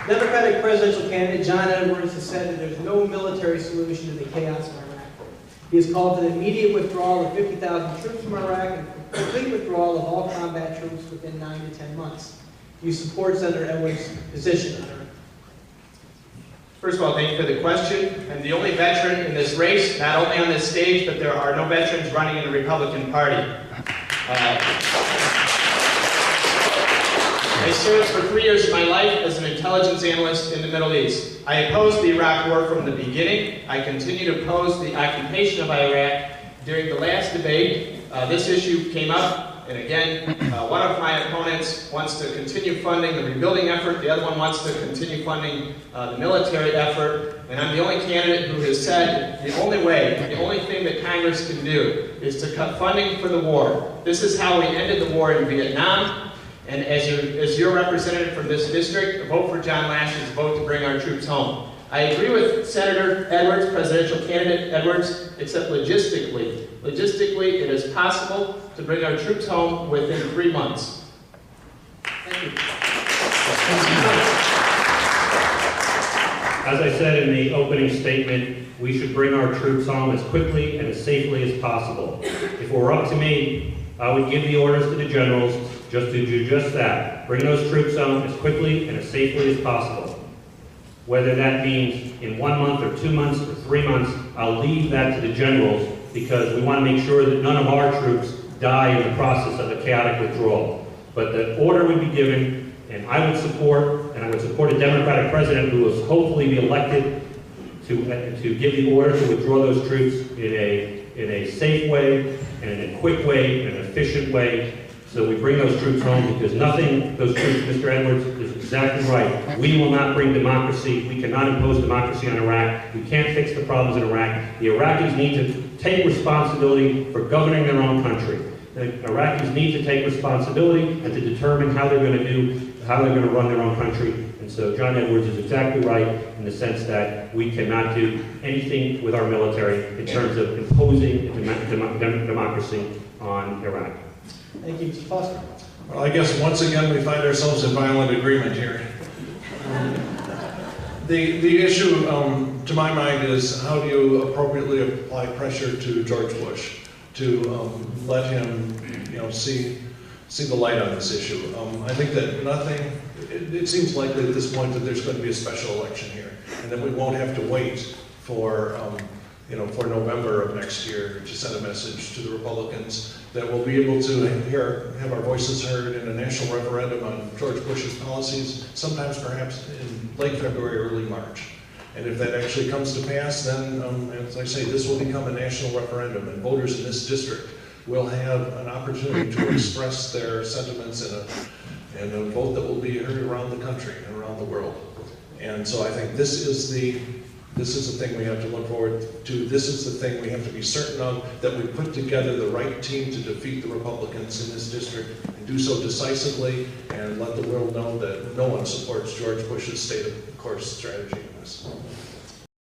Democratic presidential candidate John Edwards has said that there's no military solution to the chaos in Iraq. He has called for the immediate withdrawal of 50,000 troops from Iraq and complete withdrawal of all combat troops within 9 to 10 months. Do you support Senator Edwards' position on Iraq? First of all, thank you for the question. I'm the only veteran in this race, not only on this stage, but there are no veterans running in the Republican Party. I served for 3 years of my life as an intelligence analyst in the Middle East. I opposed the Iraq War from the beginning. I continue to oppose the occupation of Iraq. During the last debate, this issue came up, and again, one of my opponents wants to continue funding the rebuilding effort, the other one wants to continue funding the military effort, and I'm the only candidate who has said the only thing that Congress can do is to cut funding for the war. This is how we ended the war in Vietnam. And as your representative from this district, a vote for John Laesch is a vote to bring our troops home. I agree with Senator Edwards, presidential candidate Edwards, except logistically. Logistically, it is possible to bring our troops home within 3 months. Thank you. As I said in the opening statement, we should bring our troops home as quickly and as safely as possible. If it were up to me, I would give the orders to the generals just to do just that. Bring those troops home as quickly and as safely as possible. Whether that means in 1 month or 2 months or 3 months, I'll leave that to the generals because we want to make sure that none of our troops die in the process of a chaotic withdrawal. But the order would be given, and I would support a Democratic president who will hopefully be elected to give the order to withdraw those troops in a safe way, and in a quick way, in an efficient way, so we bring those troops home, because those troops, Mr. Edwards is exactly right. We will not bring democracy. We cannot impose democracy on Iraq. We can't fix the problems in Iraq. The Iraqis need to take responsibility for governing their own country. The Iraqis need to take responsibility and to determine how they're going to run their own country. And so John Edwards is exactly right in the sense that we cannot do anything with our military in terms of imposing democracy on Iraq. Thank you, Mr. Foster. Well, I guess once again we find ourselves in violent agreement here. The issue, to my mind, is how do you appropriately apply pressure to George Bush to let him, see the light on this issue. I think that it seems likely at this point that there's going to be a special election here, and that we won't have to wait for November of next year to send a message to the Republicans, that we'll be able to have our voices heard in a national referendum on George Bush's policies, sometimes perhaps in late February, early March. And if that actually comes to pass, then, as I say, this will become a national referendum, and voters in this district will have an opportunity to express their sentiments in a vote that will be heard around the country and around the world. And so I think this is the thing we have to look forward to. This is the thing we have to be certain of, that we put together the right team to defeat the Republicans in this district, and do so decisively, and let the world know that no one supports George Bush's state of course strategy in this.